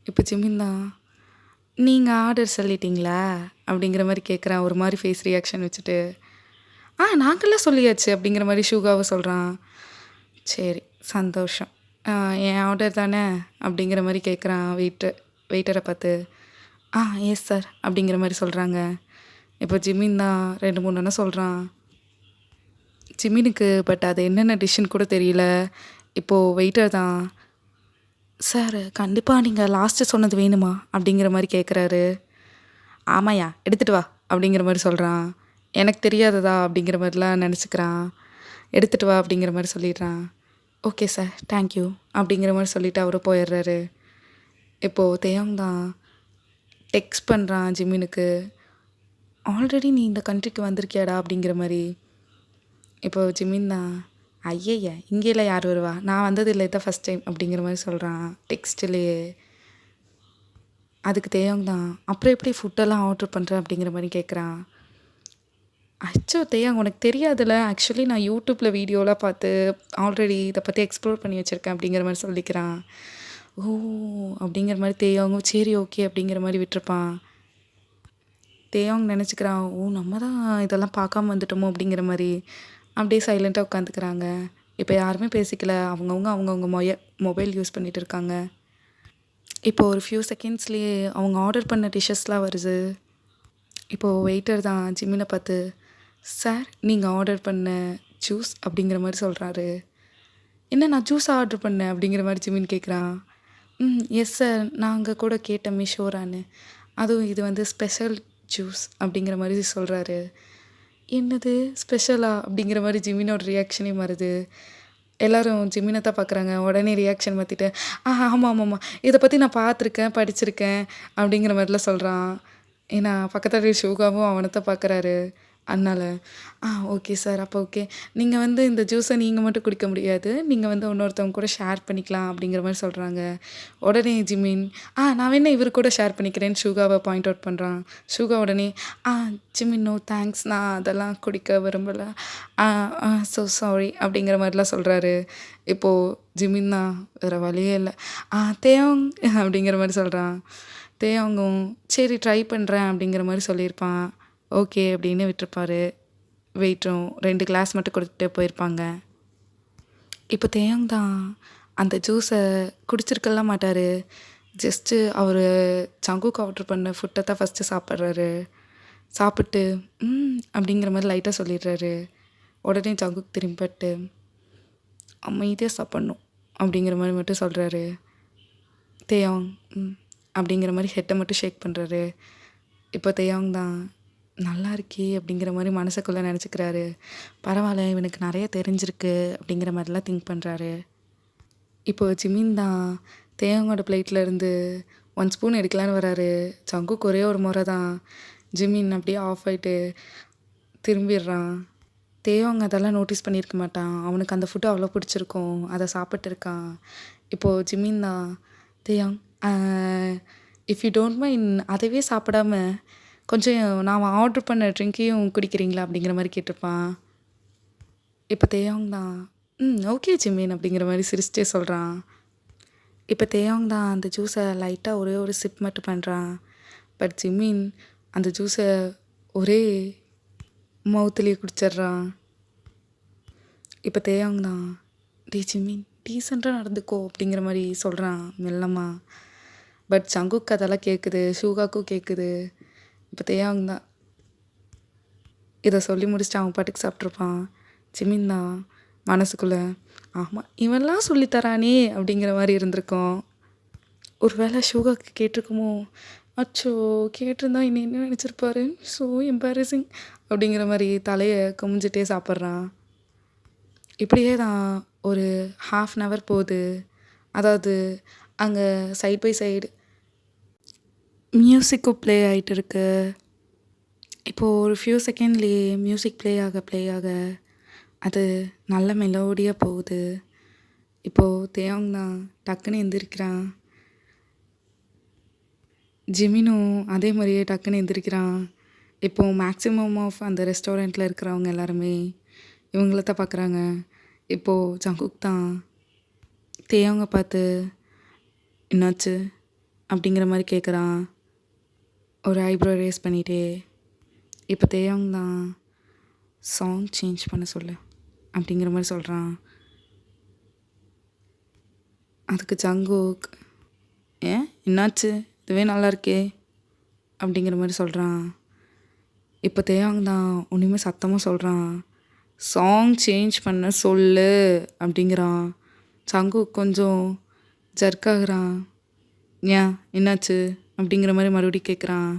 இப்போ ஜிமின் தான், "நீங்க ஆர்டர் சொல்லிட்டீங்களா?" அப்படிங்கிற மாரி கேட்குறான். ஒரு மாரி ஃபேஸ் ரியாக்ஷன் வச்சுட்டு. நாங்கலாம் சொல்லியாச்சு." அப்படிங்கிற மாரி ஷூகாவும் சொல்றான். சரி, சந்தோஷம். என் ஆர்டர் தானே?" அப்படிங்கிற மாரி கேட்குறான் வெயிட்டரை பார்த்து. Yes sir." அப்படிங்கிற மாரி சொல்கிறாங்க. இப்போ ஜிமின் தான் 2, 3 எண்ணம் சொல்கிறான். ஜிமினுக்கு பட் அது என்னென்ன டிஷ்ஷுன்னு கூட தெரியல. இப்போது வெயிட்டர் தான், "சார் கண்டிப்பாக நீங்கள் லாஸ்ட்டு சொன்னது வேணுமா?" அப்படிங்கிற மாரி கேட்குறாரு. "ஆமாய்யா, எடுத்துகிட்டு வா." அப்படிங்கிற மாரி சொல்கிறான். எனக்கு தெரியாததா அப்படிங்கிற மாதிரிலாம் நினச்சிக்கிறான். "எடுத்துகிட்டு வா." அப்படிங்கிற மாரி சொல்லிடுறான். "Okay sir, thank you." அப்படிங்கிற மாரி சொல்லிவிட்டு அவரு போயிடுறாரு. இப்போது தேயோங் தான் டெக்ஸ்ட் பண்ணுறான் ஜிமினுக்கு. "ஆல்ரெடி நீ இந்த கண்ட்ரிக்கு வந்திருக்கியாடா?" அப்படிங்கிற மாதிரி. இப்போ ஜிமின் தான், "ஐயய்ய, இங்கேலாம் யார் வருவா, நான் வந்தது இல்லை, இதான் ஃபஸ்ட் டைம்." அப்படிங்கிற மாதிரி சொல்கிறான் டெக்ஸ்ட்லேயே. அதுக்கு தேயோங் தான், "அப்புறம் எப்படி ஃபுட்டெல்லாம் ஆர்டர் பண்ணுறேன்?" அப்படிங்கிற மாதிரி கேட்குறான். அச்சோ தேயோங், உனக்கு தெரியாதுல்ல, ஆக்சுவலி நான் யூடியூப்பில் வீடியோலாம் பார்த்து ஆல்ரெடி இதை பற்றி எக்ஸ்ப்ளோர் பண்ணி வச்சுருக்கேன் அப்படிங்கிற மாதிரி சொல்லிக்கிறான். ஓ அப்படிங்கிற மாதிரி தேயோங்கும் சரி ஓகே அப்படிங்கிற மாதிரி விட்டுருப்பான். தேயோங் நினச்சிக்கிறான், ஓ நம்ம தான் இதெல்லாம் பார்க்காம வந்துட்டோமோ அப்படிங்கிற மாதிரி. அப்படியே சைலண்ட்டாக உட்காந்துக்கிறாங்க. இப்போ யாருமே பேசிக்கல, அவங்கவுங்க மொபைல் யூஸ் பண்ணிகிட்டு இருக்காங்க. இப்போ ஒரு ஃபியூ செகண்ட்ஸ்லேயே அவங்க ஆர்டர் பண்ண டிஷ்ஷஸ்லாம் வருது. இப்போது வெயிட்டர் தான் ஜிம்மினை பார்த்து, "சார் நீங்கள் ஆர்டர் பண்ண ஜூஸ்." அப்படிங்கிற மாதிரி சொல்கிறாரு. "என்ன நான் ஜூஸாக ஆர்டர் பண்ணேன்?" அப்படிங்கிற மாதிரி ஜிம்மின் கேட்குறான். எஸ் சார், நாங்கள் கூட கேட்டோமே ஷோரான்னு. அதுவும் இது வந்து ஸ்பெஷல் ஜூஸ்." அப்படிங்கிற மாதிரி சொல்கிறாரு. "என்னது ஸ்பெஷலா?" அப்படிங்கிற மாதிரி ஜிம்மினோட ரியாக்ஷனே மாறுது. எல்லோரும் ஜிம்மினை தான் பார்க்குறாங்க. உடனே ரியாக்ஷன் மாற்றிட்டு, ஆமாம், இதை பற்றி நான் பார்த்துருக்கேன், படிச்சிருக்கேன்." அப்படிங்கிற மாதிரிலாம் சொல்கிறான். ஏன்னா பக்கத்தில் ஷூகாவும் அவனை தான் பார்க்குறாரு. அதனால், ஓகே சார், அப்போ ஓகே. நீங்கள் வந்து இந்த ஜூஸை நீங்கள் மட்டும் குடிக்க முடியாது, நீங்கள் வந்து இன்னொருத்தவங்க கூட ஷேர் பண்ணிக்கலாம்." அப்படிங்கிற மாதிரி சொல்கிறாங்க. உடனே ஜிமின், நான் வேணா இவர் கூட ஷேர் பண்ணிக்கிறேன்னு ஷூகாவை பாயிண்ட் அவுட் பண்ணுறான். ஷூகா உடனே, ஜிமின் நோ தேங்க்ஸ், நான் அதெல்லாம் குடிக்க விரும்பலை, ஸோ சாரி." அப்படிங்கிற மாதிரிலாம் சொல்கிறாரு. இப்போது ஜிமின் தான் வேறு வழியே இல்லை, தேயோங் அப்படிங்கிற மாதிரி சொல்கிறான். தேயோங்கும் சரி ட்ரை பண்ணுறேன் அப்படிங்கிற மாதிரி சொல்லியிருப்பான். ஓகே அப்படின்னு விட்டுருப்பாரு. வெயிட்டும் 2 கிளாஸ் மட்டும் கொடுத்துட்டு போயிருப்பாங்க. இப்போ தேயோங் தான் அந்த ஜூஸை குடிச்சிருக்கலாம் மாட்டார். ஜஸ்ட்டு அவர் சங்குக்கு ஆர்டர் பண்ண ஃபுட்டை தான் ஃபஸ்ட்டு சாப்பிட்றாரு. சாப்பிட்டு அப்படிங்கிற மாதிரி லைட்டாக சொல்லிடுறாரு. உடனே சங்குக்கு திரும்பிட்டு, "அமைதியாக சாப்பிட்ணும்." அப்படிங்கிற மாதிரி மட்டும் சொல்கிறாரு. தேயோங் அப்படிங்கிற மாதிரி ஹெட்டை மட்டும் ஷேக் பண்ணுறாரு. இப்போ தேயோங் தான், "நல்லா இருக்கே." அப்படிங்கிற மாதிரி மனசுக்குள்ளே நினச்சிக்கிறாரு. பரவாயில்ல, இவனுக்கு நிறைய தெரிஞ்சிருக்கு அப்படிங்கிற மாதிரிலாம் திங்க் பண்ணுறாரு. இப்போது ஜிமின் தான் தேயோங்கோட பிளேட்டில் இருந்து 1 ஸ்பூன் எடுக்கலான்னு வராரு. சங்குக்கு ஒரே ஒரு முறை தான். ஜிமின் அப்படியே ஆஃப் ஆகிட்டு திரும்பிடுறான். தேயோங் அதெல்லாம் நோட்டீஸ் பண்ணியிருக்க மாட்டான். அவனுக்கு அந்த ஃபுட்டு அவ்வளோ பிடிச்சிருக்கும், அதை சாப்பிட்டு இருக்கான். இப்போது ஜிமின் தான், தேயோங் இஃப் யூ டோன்ட் மைண்ட், அதவே சாப்பிடாம கொஞ்சம் நான் ஆர்டர் பண்ண ட்ரிங்க்கையும் குடிக்கிறீங்களா அப்படிங்கிற மாதிரி கேட்டிருப்பான். இப்போ தேயோங் தான், ஓகே ஜிமின் அப்படிங்கிற மாதிரி சிரிச்சிட்டே சொல்கிறான். இப்போ தேயோங் தான் அந்த ஜூஸை லைட்டாக ஒரே ஒரு சிப் மட்டும் பண்ணுறான். பட் ஜிமின் அந்த ஜூஸை ஒரே மவுத்துலேயே குடிச்சிட்றான். இப்போ தேயோங் தான், டே ஜிமின் டீசெண்டாக நடந்துக்கோ அப்படிங்கிற மாதிரி சொல்கிறான் மெல்லமாக. பட் சங்குக்கு அதெல்லாம் கேட்குது, ஷூகாக்கும் கேட்குது. இப்போ தேயோங் தான் இதை சொல்லி முடிச்சுட்டு அவன் பாட்டுக்கு சாப்பிட்ருப்பான். ஜிமின் தான் மனசுக்குள்ளே, ஆமாம் இவன்லாம் சொல்லித்தரானே அப்படிங்கிற மாதிரி இருந்திருக்கும். ஒரு வேளை ஷூகாக்கு கேட்டிருக்குமோ, அச்சோ கேட்டிருந்தா இன்னும் என்ன நினச்சிருப்பாரு, ஸோ எம்பாரசிங் அப்படிங்கிற மாதிரி தலையை குமிஞ்சிட்டே சாப்பிட்றான். இப்படியே தான் ஒரு 1/2 hour போகுது. அதாவது அங்கே சைட் பை சைடு மியூசிக்கும் ப்ளே ஆகிட்டு இருக்கு. இப்போது ஒரு ஃபியூ செகண்ட்லேயே மியூசிக் ப்ளே ஆக அது நல்ல மெலோடியாக போகுது. இப்போது தேயோங் தான் டக்குன்னு எந்திரிக்கிறான். ஜிமினும் அதே மாதிரியே டக்குன்னு எந்திரிக்கிறான். இப்போது மேக்ஸிமம் ஆஃப் அந்த ரெஸ்டாரண்ட்டில் இருக்கிறவங்க எல்லாருமே இவங்கள தான் பார்க்குறாங்க. இப்போது ஜங்குக் தான் தேயோங்க பார்த்து என்னாச்சு அப்படிங்கிற மாதிரி கேட்குறான். ஒரு ஐப்ரோ ரேஸ் பண்ணிகிட்டே. இப்போ தேயோங் தான் சாங் சேஞ்ச் பண்ண சொல்லு அப்படிங்கிற மாதிரி சொல்கிறான். அதுக்கு ஜங்குக் ஏன் என்னாச்சு, இதுவே நல்லா இருக்கே அப்படிங்கிற மாதிரி சொல்கிறான். இப்போ தேயோங் தான் ஒன்றுமே சத்தமாக சொல்கிறான். சாங் சேஞ்ச் பண்ண சொல்லு அப்படிங்கிறான். ஜங்குக் கொஞ்சம் ஜர்க்காகிறான். ஏன் என்னாச்சு அப்படிங்கிற மாதிரி மறுபடியும் கேட்குறான்.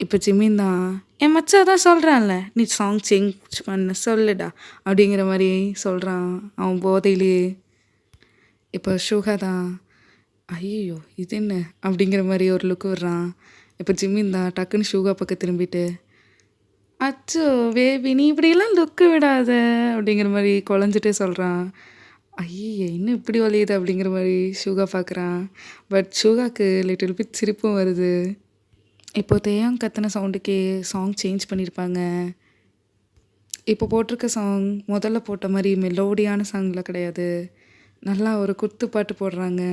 இப்போ ஜிமின் தான் என் மச்சா தான் சொல்கிறான்ல நீ சாங் சேஞ்ச் பண்ண சொல்லுடா அப்படிங்கிற மாதிரி சொல்கிறான் அவன் போதையிலேயே. இப்போ ஷூகா தான் ஐயோ இது என்ன அப்படிங்கிற மாதிரி ஒரு லுக் விடுறான். இப்போ ஜிமின் தான் டக்குன்னு ஷூகா பக்கம் திரும்பிட்டு அச்சோ பேபி நீ இப்படியெல்லாம் லுக்கு விடாத அப்படிங்கிற மாதிரி குழஞ்சிட்டே சொல்கிறான். ஐயே இன்னும் இப்படி வலியுது அப்படிங்கிற மாதிரி ஷூகா பார்க்குறான். பட் ஷூகாக்கு லிட்டில் பிட் சிரிப்பும் வருது. இப்போ தேயாங் கத்தின சவுண்டுக்கே சாங் சேஞ்ச் பண்ணியிருப்பாங்க. இப்போ போட்டிருக்க சாங் முதல்ல போட்ட மாதிரி மெலோடியான சாங்கில் கிடையாது, நல்லா ஒரு குத்து பாட்டு போடுறாங்க.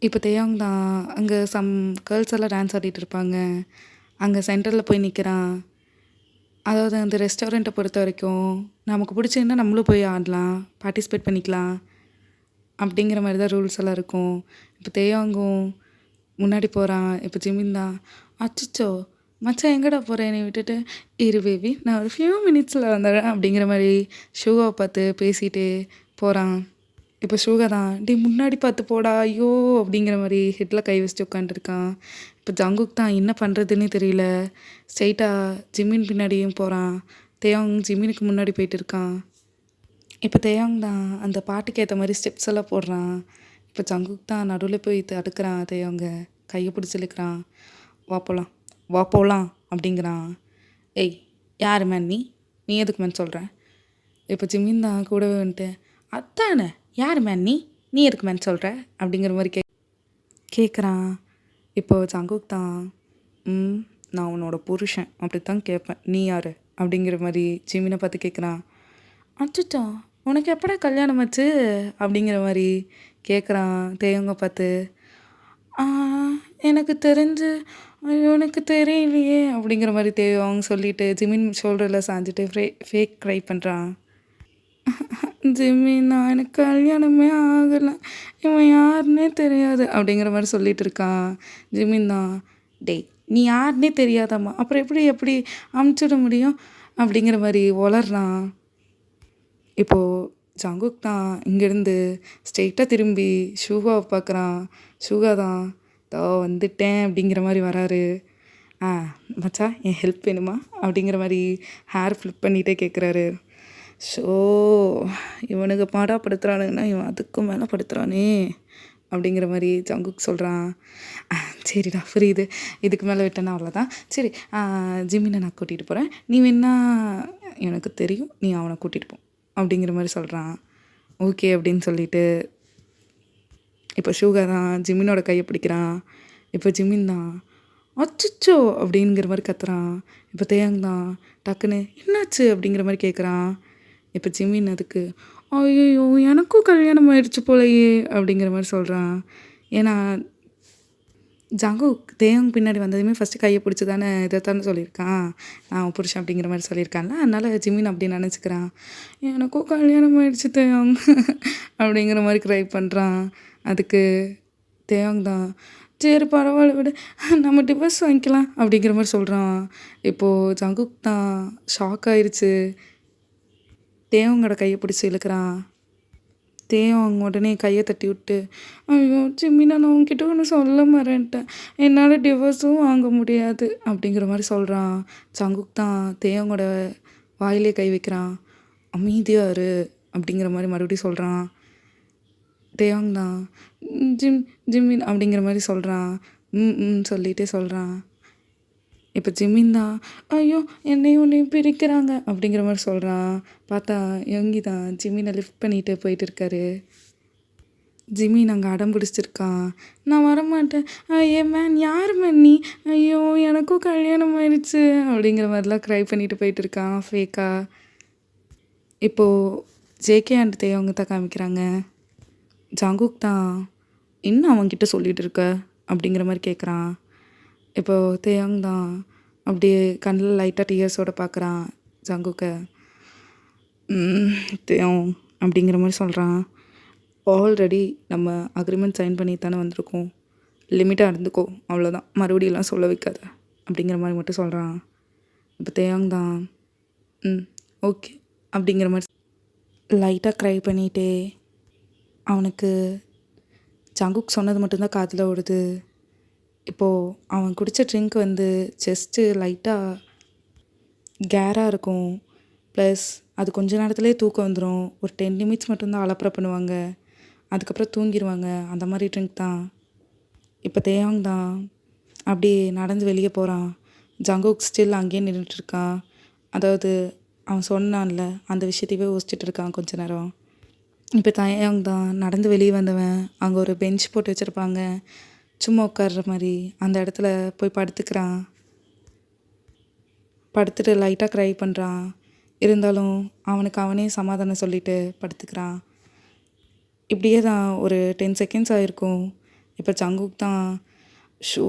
இப்போ தேயாங் தான் அங்கே சம் கேர்ள்ஸ் எல்லாம் டான்ஸ் ஆடிட்டு இருப்பாங்க. அங்கே சென்டரில் போய் நிற்கிறான். அதாவது அந்த ரெஸ்டாரண்ட்டை பொறுத்த வரைக்கும் நமக்கு பிடிச்சிருந்தா நம்மளும் போய் ஆடலாம், பார்ட்டிசிபேட் பண்ணிக்கலாம் அப்படிங்கிற மாதிரி தான் ரூல்ஸ் எல்லாம் இருக்கும். இப்போ தேயாங்கும் முன்னாடி போகிறான். இப்போ ஜிமின் தான் அச்சோ மச்சான் எங்கடா போகிறேன் என்னை விட்டுட்டு, இரு பேபி நான் ஒரு ஃபியூ மினிட்ஸில் வந்துடுறேன் அப்படிங்கிற மாதிரி ஷூகாவை பார்த்து பேசிகிட்டே போகிறான். இப்போ ஷூகா தான் டே முன்னாடி பார்த்து போடா ஐயோ அப்படிங்கிற மாதிரி ஹெட்டில் கை வச்சுட்டு உட்காந்துருக்கான். இப்போ ஜங்குக் தான் என்ன பண்ணுறதுன்னே தெரியல, ஸ்ட்ரைட்டாக ஜிமின் பின்னாடியும் போகிறான். தேயாங் ஜிமினுக்கு முன்னாடி போயிட்டு இருக்கான். இப்போ தேயாங் தான் அந்த பாட்டுக்கு ஏற்ற மாதிரி ஸ்டெப்ஸ் எல்லாம் போடுறான். இப்போ ஜங்குக் தான் நடுவில் போய் தடுக்கிறான். தேயாங்க கையை பிடிச்சி இழுக்கிறான். வா போகலாம் வா போகலாம் அப்படிங்கிறான். ஏய் யார் மேன் நீ நீ எதுக்கு மேன் சொல்கிற? இப்போ ஜிமின் தான் கூடவே வந்துட்டு அத்தானே யார் மேன் நீ எதுக்கு மேன் சொல்கிற அப்படிங்கிற மாதிரி கேட்குறான். இப்போ ஜங்குக் தான் நான் உன்னோட புருஷன் அப்படி தான் கேட்பேன், நீ யார் அப்படிங்கிற மாதிரி ஜிமினை பார்த்து கேட்குறான். அச்சுட்டா உனக்கு எப்படா கல்யாணம் ஆச்சு அப்படிங்கிற மாதிரி கேட்குறான் தேவங்க பார்த்து. எனக்கு தெரிஞ்சு ஐயோ எனக்கு தெரியலையே அப்படிங்கிற மாதிரி தேவங்க சொல்லிட்டு ஜிமின் ஷோல்டரில் சாஞ்சிட்டு ஃபேக் ட்ரை பண்ணுறான். ஜிமின் நான் எனக்கு கல்யாணமே ஆகலை, இவன் யாருன்னே தெரியாது அப்படிங்கிற மாதிரி சொல்லிட்டு இருக்கான். ஜிமின் தான் டேய் நீ யாருன்னே தெரியாதாம்மா அப்புறம் எப்படி அமுச்சிட முடியும் அப்படிங்கிற மாதிரி வளர்றான். இப்போது ஜங்குக் தான் இங்கேருந்து ஸ்ட்ரெயிட்டாக திரும்பி ஷூகாவை பார்க்குறான். ஷூகா தான் தோ வந்துட்டேன் அப்படிங்கிற மாதிரி வராரு. மச்சா என் ஹெல்ப் வேணுமா அப்படிங்கிற மாதிரி ஹேர் ஃப்ளிப் பண்ணிகிட்டே கேட்குறாரு. ஷோ இவனுக்கு பாடாப்படுத்துகிறானுங்கன்னா இவன் அதுக்கும் மேலே படுத்துகிறானே அப்படிங்கிற மாதிரி ஜங்குக் சொல்கிறான். சரிடா புரியுது, இதுக்கு மேலே விட்டேன்னா அவ்வளோதான். சரி ஜிமினை நான் கூட்டிகிட்டு போகிறேன், நீ வேணா எனக்கு தெரியும் நீ அவனை கூட்டிகிட்டு போ அப்படிங்கிற மாதிரி சொல்கிறான். ஓகே அப்படின்னு சொல்லிட்டு இப்போ ஷூகா தான் ஜிமினோட கையை பிடிக்கிறான். இப்போ ஜிமின் தான் அச்சோ அப்படிங்கிற மாதிரி கத்துறான். இப்போ தேயாங் தான் டக்குன்னு என்னாச்சு அப்படிங்கிற மாதிரி கேட்குறான். இப்போ ஜிமின் அதுக்கு ஐயோ எனக்கும் கல்யாணம் ஆயிடுச்சு போலையே அப்படிங்கிற மாதிரி சொல்கிறான். ஏன்னா ஜங்குக் தேயாங் பின்னாடி வந்ததுமே ஃபஸ்ட்டு கையை பிடிச்சி தானே இதைத்தானே சொல்லியிருக்கான், நான் புருஷன் அப்படிங்கிற மாதிரி சொல்லியிருக்கான்ல, அதனால் ஜிமின் அப்படி நினச்சிக்கிறான். எனக்கும் கல்யாணம் ஆயிடுச்சு தேயாங் அப்படிங்கிற மாதிரி க்ரை பண்ணுறான். அதுக்கு தேயாங் தான் சரி பரவாயில்ல விடு நம்ம டிவோர்ஸ் வாங்கிக்கலாம் அப்படிங்கிற மாதிரி சொல்கிறான். இப்போது ஜங்குக் தான் ஷாக் ஆயிடுச்சு. தேவங்கோட கையை பிடிச்சி இழுக்கிறான். தேவங்க உடனே கையை தட்டி விட்டு ஐயோ ஜிமினா நான் உங்ககிட்ட ஒன்று சொல்ல மறேன்ட்டேன், என்னால் டிவோர்ஸும் வாங்க முடியாது அப்படிங்கிற மாதிரி சொல்கிறான். ஜங்குக் தான் தேவங்கோட வாயிலே கை வைக்கிறான். அமைதியாக இரு அப்படிங்கிற மாதிரி மறுபடியும் சொல்கிறான். தேவாங் தான் ஜிமின் அப்படிங்கிற மாதிரி சொல்கிறான். சொல்லிகிட்டே சொல்கிறான். இப்போ ஜிமின் தான் ஐயோ என்னையும் பிரிக்கிறாங்க அப்படிங்கிற மாதிரி சொல்கிறான். பார்த்தா யங்கி தான் ஜிமினை லிஃப்ட் பண்ணிட்டு போயிட்டு இருக்காரு. ஜிமின் அங்கே அடம் பிடிச்சிருக்கான். நான் வரமாட்டேன். ஏ மேன் யார் மேன் நீ? ஐயோ எனக்கும் கல்யாணம் ஆயிடுச்சு அப்படிங்கிற மாதிரிலாம் க்ரை பண்ணிட்டு போயிட்டு இருக்கான் ஃபேக்கா. இப்போது ஜேகே அண்ட் தேவங்க தான் காமிக்கிறாங்க. ஜங்குக் தான் இன்னும் அவன்கிட்ட சொல்லிட்டு இருக்க அப்படிங்கிற மாதிரி கேட்குறான். இப்போது தேயாங் தான் அப்படியே கண்ணில் லைட்டாக டியர்ஸோடு பார்க்குறான் ஜங்குக்கை. தேயோங் அப்படிங்கிற மாதிரி சொல்கிறான். ஆல்ரெடி நம்ம அக்ரிமெண்ட் சைன் பண்ணி தானே வந்திருக்கோம், லிமிட்டாக இருந்துக்கோ, அவ்வளோதான், மறுபடியெல்லாம் சொல்ல வைக்காத அப்படிங்கிற மாதிரி மட்டும் சொல்கிறான். இப்போ தேயாங் தான் ஓகே அப்படிங்கிற மாதிரி லைட்டாக க்ரை பண்ணிகிட்டே அவனுக்கு ஜங்குக் சொன்னது மட்டும்தான் காதில் ஓடுது. இப்போது அவன் குடித்த ட்ரிங்க் வந்து ஜஸ்ட்டு லைட்டாக கேராக இருக்கும். ப்ளஸ் அது கொஞ்ச நேரத்துலேயே தூக்கம் வந்துடும். ஒரு 10 நிமிட்ஸ் மட்டும்தான் அலப்பறை பண்ணுவாங்க, அதுக்கப்புறம் தூங்கிடுவாங்க. அந்த மாதிரி ட்ரிங்க் தான். இப்போ தேயாங் தான் அப்படியே நடந்து வெளியே போகிறான். ஜங்குக் ஸ்டில் அங்கேயே நின்றுட்டுருக்கான். அதாவது அவன் சொன்னான்ல அந்த விஷயத்தையே யோசிச்சுட்டு இருக்கான் கொஞ்ச நேரம். இப்போ தேயாங் தான் நடந்து வெளியே வந்தவன் அங்கே ஒரு பெஞ்ச் போட்டு வச்சுருப்பாங்க சும்மா உட்கார்ற மாதிரி, அந்த இடத்துல போய் படுத்துக்கிறான். படுத்துட்டு லைட்டாக க்ரை பண்ணுறான். இருந்தாலும் அவனுக்கு அவனே சமாதானம் சொல்லிட்டு படுத்துக்கிறான். இப்படியே தான் ஒரு 10 செகண்ட்ஸ் ஆகிருக்கும். இப்போ ஜங்குக் தான் ஷோ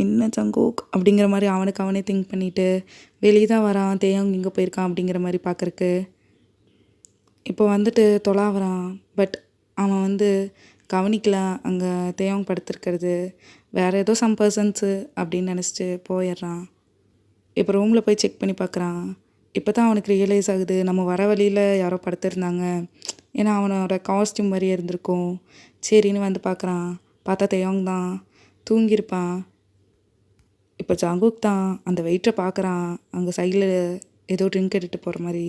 என்ன ஜங்குக் அப்படிங்கிற மாதிரி அவனுக்கு அவனே திங்க் பண்ணிவிட்டு வெளியே தான் வரான். தேயாங் இங்கே போயிருக்கான் அப்படிங்கிற மாதிரி பார்க்குறக்கு. இப்போ வந்துட்டு தொலாவறான். பட் அவன் வந்து கவனிக்கல அங்கே தேயாங் படுத்துருக்கிறது வேறு ஏதோ சம் பர்சன்ஸு அப்படின்னு நினச்சிட்டு போயிடுறான். இப்போ ரூமில் போய் செக் பண்ணி பார்க்குறான். இப்போ தான் அவனுக்கு ரியலைஸ் ஆகுது நம்ம வர வழியில் யாரோ படுத்துருந்தாங்க. ஏன்னா அவனோட காஸ்ட்யூம் மாதிரியே இருந்திருக்கும். சரின்னு வந்து பார்க்குறான். பார்த்தா தேயாங் தான் தூங்கியிருப்பான். இப்போ ஜங்குக் தான் அந்த வெயிட்டரை பார்க்குறான் அங்கே சைடில் ஏதோ ட்ரிங்க் எடுத்துகிட்டு போகிற மாதிரி.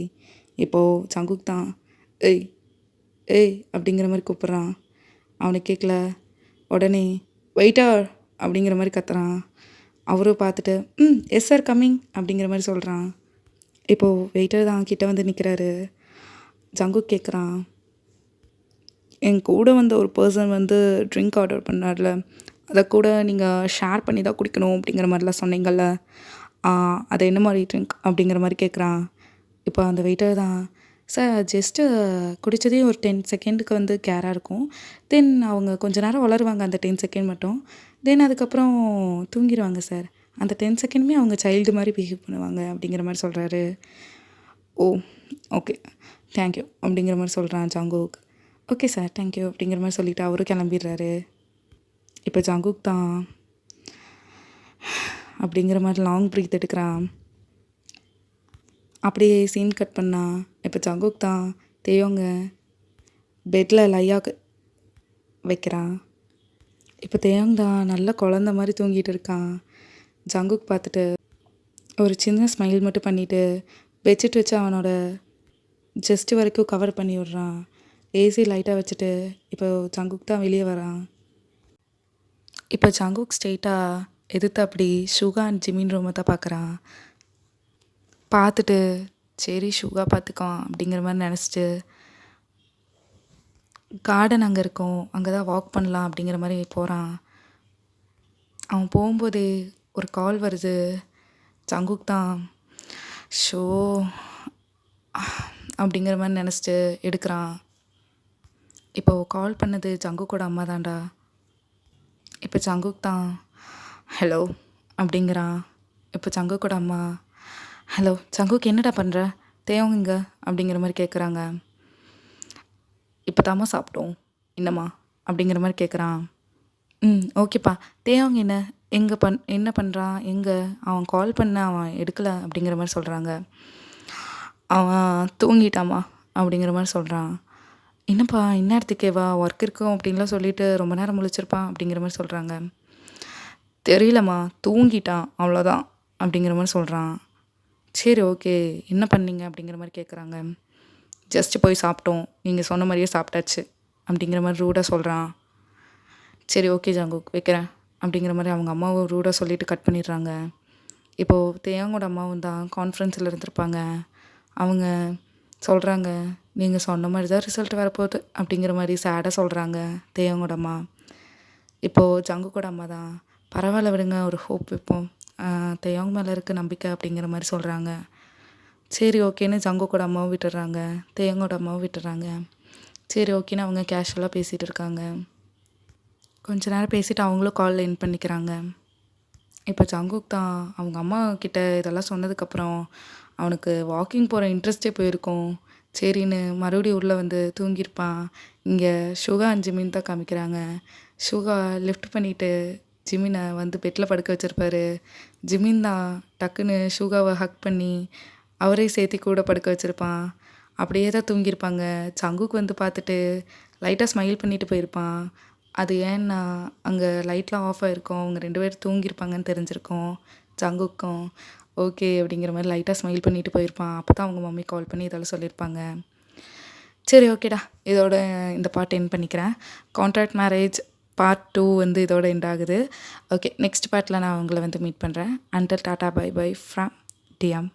இப்போது ஜங்குக் தான் ஏய் ஏய் அப்படிங்கிற மாதிரி கூப்பிட்றான். அவனுக்கு கேட்கல. உடனே வெயிட்டர் அப்படிங்கிற மாதிரி கத்துறான். அவரும் பார்த்துட்டு எஸ் சார் கம்மிங் அப்படிங்கிற மாதிரி சொல்கிறான். இப்போது வெயிட்டர் தான் கிட்டே வந்து நிற்கிறாரு. ஜங்குக் கேட்குறான், என் கூட வந்த ஒரு பர்சன் வந்து ட்ரிங்க் ஆர்டர் பண்ணார்ல, அதை கூட நீங்கள் ஷேர் பண்ணி தான் குடிக்கணும் அப்படிங்கிற மாதிரிலாம் சொன்னீங்கள்ல, அது என்ன மாதிரி ட்ரிங்க் அப்படிங்கிற மாதிரி கேட்குறான். இப்போ அந்த வெயிட்டர் தான் சார் ஜஸ்ட்டு குடித்ததே ஒரு 10 செகண்டுக்கு வந்து கேராக இருக்கும். தென் அவங்க கொஞ்ச நேரம் வளருவாங்க அந்த 10 செகண்ட் மட்டும். தென் அதுக்கப்புறம் தூங்கிடுவாங்க சார். அந்த 10 செகண்டுமே அவங்க சைல்டு மாதிரி பிஹேவ் பண்ணுவாங்க அப்படிங்கிற மாதிரி சொல்கிறாரு. ஓ ஓகே தேங்க்யூ அப்படிங்கிற மாதிரி சொல்கிறான் ஜங்குக். ஓகே சார் தேங்க்யூ அப்படிங்கிற மாதிரி சொல்லிவிட்டு அவரும் கிளம்பிடுறாரு. இப்போ ஜங்குக் தான் அப்படிங்கிற மாதிரி லாங் ப்ரீத் எடுக்கிறான். அப்படியே சீன் கட் பண்ணா. இப்போ ஜங்குக் தான் தேயோங்க பெட்டில் லையாக வைக்கிறான். இப்போ தேயோங் தான் நல்ல குழந்த மாதிரி தூங்கிட்டு இருக்கான். ஜங்குக் பார்த்துட்டு ஒரு சின்ன ஸ்மைல் மட்டும் பண்ணிவிட்டு பெட்ஷீட் வச்சு அவனோட ஜஸ்ட்டு வரைக்கும் கவர் பண்ணி விட்றான். ஏசி லைட்டாக வச்சுட்டு இப்போ ஜங்குக் தான் வெளியே வரான். இப்போ ஜங்குக் ஸ்ட்ரெயிட்டாக எதிர்த்து அப்படி ஷுகா அண்ட் ஜிமின் ரூமை தான் பார்க்குறான். பார்த்துட்டு சரி ஷுகா பார்த்துக்கான் அப்படிங்கிற மாதிரி நினச்சிட்டு கார்டன் அங்கே இருக்கும், அங்கே தான் வாக் பண்ணலாம் அப்படிங்கிற மாதிரி போகிறான். அவன் போகும்போதே ஒரு கால் வருது. ஜங்குக் தான் ஷோ அப்படிங்கிற மாதிரி நினச்சிட்டு எடுக்கிறான். இப்போது கால் பண்ணது ஜங்குக்கோட அம்மா தான்டா. இப்போ ஜங்குக் தான் ஹலோ அப்படிங்கிறான். இப்போ ஜங்குக்கோட அம்மா ஹலோ ஜங்குக் என்னடா பண்ணுற, தேயோங் இங்க அப்படிங்கிற மாதிரி கேட்குறாங்க. இப்போ தாம்மா சாப்பிட்டோம், என்னம்மா அப்படிங்கிற மாதிரி கேட்குறான். ஓகேப்பா. தேயோங் என்ன பண்ணுறான், எங்கே அவன் கால் பண்ண அவன் எடுக்கலை அப்படிங்கிற மாதிரி சொல்கிறாங்க. அவன் தூங்கிட்டாம்மா அப்படிங்கிற மாதிரி சொல்கிறான். என்னப்பா இந்நேரத்துக்கேவா, ஒர்க் இருக்கும் அப்படின்லாம் சொல்லிட்டு ரொம்ப நேரம் முழிச்சிருப்பான் அப்படிங்கிற மாதிரி சொல்கிறாங்க. தெரியலம்மா தூங்கிட்டான் அவ்வளோதான் அப்படிங்கிற மாதிரி சொல்கிறான். சரி ஓகே என்ன பண்ணீங்க அப்படிங்கிற மாதிரி கேட்குறாங்க. ஜஸ்ட்டு போய் சாப்பிட்டோம், நீங்கள் சொன்ன மாதிரியே சாப்பிட்டாச்சு அப்படிங்கிற மாதிரி ரூடாக சொல்கிறான். சரி ஓகே ஜங்குக் வைக்கிறேன் அப்படிங்கிற மாதிரி அவங்க அம்மாவும் ரூடாக சொல்லிவிட்டு கட் பண்ணிடுறாங்க. இப்போது தேயாங்கோட அம்மாவும் தான் கான்ஃபரன்ஸில் இருந்திருப்பாங்க. அவங்க சொல்கிறாங்க, நீங்கள் சொன்ன மாதிரி தான் ரிசல்ட் வரப்போகுது அப்படிங்கிற மாதிரி சேடாக சொல்கிறாங்க தேவங்கோட அம்மா. இப்போது ஜங்குக்கோட அம்மா தான், பரவாயில்ல விடுங்க, ஒரு ஹோப் வைப்போம், தேவங்க மேலே இருக்க நம்பிக்கை அப்படிங்கிற மாதிரி சொல்கிறாங்க. சரி ஓகேன்னு ஜங்குக்கோட அம்மாவும் விட்டுடுறாங்க, தேவங்கோட அம்மாவும் விட்டுடுறாங்க. சரி ஓகேன்னு அவங்க கேஷுவலாக பேசிகிட்டு இருக்காங்க. கொஞ்ச நேரம் பேசிவிட்டு அவங்களும் காலில் இன் பண்ணிக்கிறாங்க. இப்போ ஜங்குக் தான் அவங்க அம்மா கிட்ட இதெல்லாம் சொன்னதுக்கப்புறம் அவனுக்கு வாக்கிங் போகிற இன்ட்ரெஸ்ட்டே போயிருக்கும். சரின்னு மறுபடியும் உள்ளே வந்து தூங்கியிருப்பான். இங்கே ஷுகா அண்ட் ஜிமின் தான் காமிக்கிறாங்க. ஷுகா லிஃப்ட் பண்ணிவிட்டு ஜிமினை வந்து பெட்டில் படுக்க வச்சுருப்பாரு. ஜிமின் தான் டக்குன்னு ஷுகாவை ஹக் பண்ணி அவரே சேர்த்தி கூட படுக்க வச்சுருப்பான். அப்படியே தான் தூங்கியிருப்பாங்க. ஜங்குக் வந்து பார்த்துட்டு லைட்டாக ஸ்மைல் பண்ணிட்டு போயிருப்பான். அது ஏன்னா அங்கே லைட்லாம் ஆஃப் ஆகிருக்கும், அவங்க 2 பேரும் தூங்கியிருப்பாங்கன்னு தெரிஞ்சிருக்கும் ஜங்குக்கும். ஓகே அப்படிங்கிற மாதிரி லைட்டாக ஸ்மைல் பண்ணிட்டு போயிருப்பான். அப்போ தான் அவங்க மம்மி கால் பண்ணி இதெல்லாம் சொல்லியிருப்பாங்க. சரி ஓகேடா, இதோட இந்த பார்ட் எண்ட் பண்ணிக்கிறேன். கான்ட்ராக்ட் மேரேஜ் பார்ட் 2 வந்து இதோட எண்ட் ஆகுது. ஓகே, நெக்ஸ்ட் பார்ட்டில் நான் உங்களை வந்து மீட் பண்ணுறேன். Until tata bye bye from DM.